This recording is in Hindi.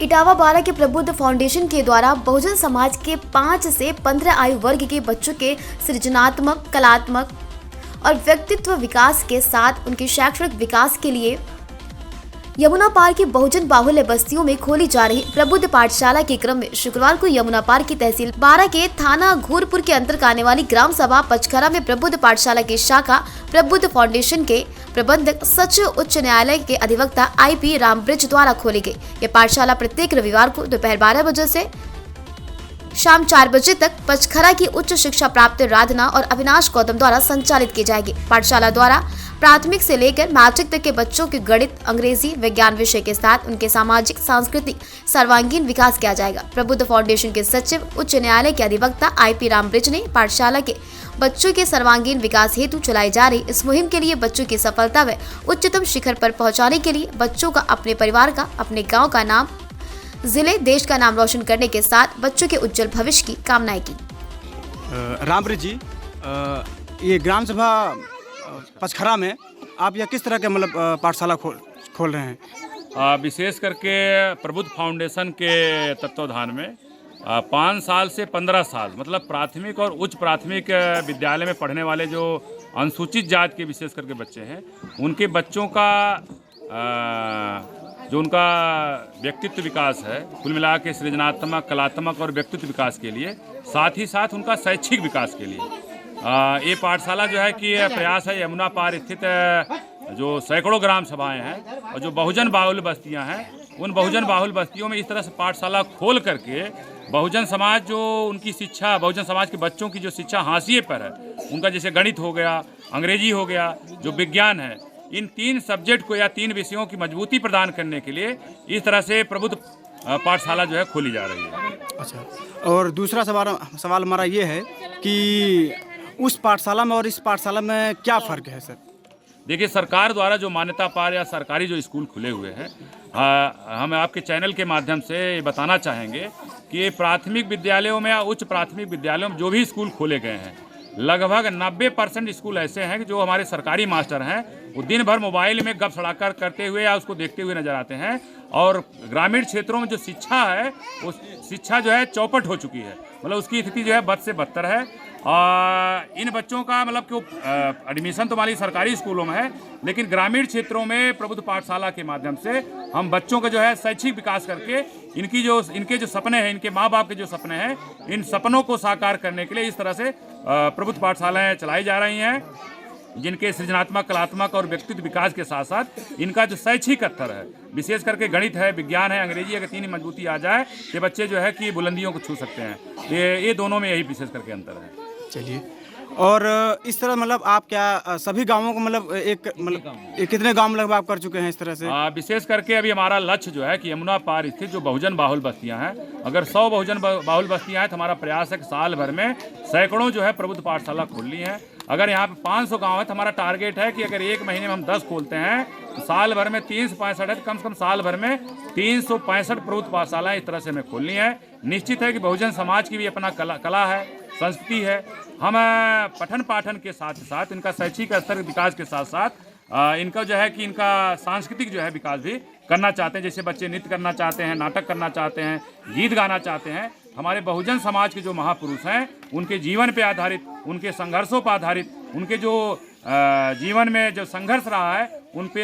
इटावा बारा के प्रबुद्ध फाउंडेशन के द्वारा बहुजन समाज के 5 से 15 आयु वर्ग के बच्चों के सृजनात्मक, कलात्मक और व्यक्तित्व विकास के साथ उनके शैक्षणिक विकास के लिए यमुना पार की बहुजन बाहुल्य बस्तियों में खोली जा रही प्रबुद्ध पाठशाला के क्रम में शुक्रवार को यमुना पार की तहसील बारा के थाना घूरपुर के अंतर्गत आने वाली ग्राम सभा पचखरा में प्रबुद्ध पाठशाला की शाखा प्रबुद्ध फाउंडेशन के प्रबंधक सचिव उच्च न्यायालय के अधिवक्ता IP रामब्रिज द्वारा खोली गई। यह पाठशाला प्रत्येक रविवार को दोपहर 12 बजे से शाम 4 बजे तक पचखरा की उच्च शिक्षा प्राप्त राधना और अविनाश गौतम द्वारा संचालित की जाएगी। पाठशाला द्वारा प्राथमिक से लेकर मैट्रिक तक के बच्चों के गणित, अंग्रेजी, विज्ञान विषय के साथ उनके सामाजिक, सांस्कृतिक सर्वांगीण विकास किया जाएगा। प्रबुद्ध फाउंडेशन के सचिव उच्च न्यायालय के अधिवक्ता IP रामब्रिज ने पाठशाला के बच्चों के सर्वांगीण विकास हेतु चलाई जा रही इस मुहिम के लिए बच्चों की सफलता व उच्चतम शिखर पर पहुंचाने के लिए बच्चों का, अपने परिवार का, अपने गाँव का नाम, जिले, देश का नाम रोशन करने के साथ बच्चों के उज्जवल भविष्य की कामनाएं की। रामब्रिज जी, ये ग्राम सभा पचखरा में आप यह किस तरह के मतलब पाठशाला खोल रहे हैं? विशेष करके प्रबुद्ध फाउंडेशन के तत्वाधान में 5 साल से 15 साल मतलब प्राथमिक और उच्च प्राथमिक विद्यालय में पढ़ने वाले जो अनुसूचित जाति के विशेष करके बच्चे हैं, उनके बच्चों का जो उनका व्यक्तित्व विकास है, कुल मिला के सृजनात्मक, कलात्मक और व्यक्तित्व विकास के लिए, साथ ही साथ उनका शैक्षिक विकास के लिए ये पाठशाला जो है कि प्रयास है यमुना पार स्थित जो सैकड़ों ग्राम सभाएं हैं और जो बहुजन बाहुल्य बस्तियां हैं, उन बहुजन बाहुल्य बस्तियों में इस तरह से पाठशाला खोल करके बहुजन समाज जो उनकी शिक्षा, बहुजन समाज के बच्चों की जो शिक्षा हाशिए पर है, उनका जैसे गणित हो गया, अंग्रेजी हो गया, जो विज्ञान है, इन 3 सब्जेक्ट को या 3 विषयों की मजबूती प्रदान करने के लिए इस तरह से प्रबुद्ध पाठशाला जो है खोली जा रही है। अच्छा, और दूसरा सवाल हमारा ये है कि उस पाठशाला में और इस पाठशाला में क्या फ़र्क है सर? देखिए, सरकार द्वारा जो मान्यता पार या सरकारी जो स्कूल खुले हुए हैं, हम आपके चैनल के माध्यम से बताना चाहेंगे कि प्राथमिक विद्यालयों में या उच्च प्राथमिक विद्यालयों में जो भी स्कूल खोले गए हैं, लगभग 90% स्कूल ऐसे हैं कि जो हमारे सरकारी मास्टर हैं वो दिन भर मोबाइल में गप सड़ाकर करते हुए या उसको देखते हुए नजर आते हैं, और ग्रामीण क्षेत्रों में जो शिक्षा है वो शिक्षा जो है चौपट हो चुकी है, मतलब उसकी स्थिति जो है बद से बदतर है। इन बच्चों का मतलब कि एडमिशन तो हमारी सरकारी स्कूलों में है, लेकिन ग्रामीण क्षेत्रों में प्रबुद्ध पाठशाला के माध्यम से हम बच्चों का जो है शैक्षिक विकास करके इनके जो सपने हैं, इनके माँ बाप के जो सपने हैं, इन सपनों को साकार करने के लिए इस तरह से प्रबुद्ध पाठशालाएं चलाई जा रही हैं, जिनके सृजनात्मक, कलात्मक और व्यक्तित्व विकास के साथ साथ इनका जो शैक्षिक स्तर है, विशेष करके गणित है, विज्ञान है, अंग्रेजी, अगर 3 मजबूती आ जाए तो बच्चे जो है कि बुलंदियों को छू सकते हैं। ये दोनों में यही विशेष करके अंतर है। चलिए, और इस तरह मतलब आप क्या सभी गांवों को मतलब कितने गांव लगभग आप कर चुके हैं इस तरह से? विशेष करके अभी हमारा लक्ष्य जो है कि यमुना पार स्थित जो बहुजन बाहुल बस्तियां हैं, अगर 100 बहुजन बाहुल बस्तियां हैं तो हमारा प्रयास है कि साल भर में सैकड़ों जो है प्रबुद्ध पाठशाला खोलनी है। अगर यहाँ पे 500 गाँव है तो हमारा टारगेट है कि अगर 1 महीने में हम 10 खोलते हैं तो साल भर में 365 है, कम से कम साल भर में 365 प्रबुद्ध पाठशालाएँ इस तरह से हमें खोलनी है। निश्चित है कि बहुजन समाज की भी अपना कला है, संस्कृति है। हम पठन पाठन के साथ साथ इनका शैक्षिक स्तर विकास के साथ साथ इनका जो है कि इनका सांस्कृतिक जो है विकास भी करना चाहते हैं। जैसे बच्चे नृत्य करना चाहते हैं, नाटक करना चाहते हैं, गीत गाना चाहते हैं। हमारे बहुजन समाज के जो महापुरुष हैं, उनके जीवन पे आधारित, उनके संघर्षों पर आधारित, उनके जो जीवन में जो संघर्ष रहा है, उन पे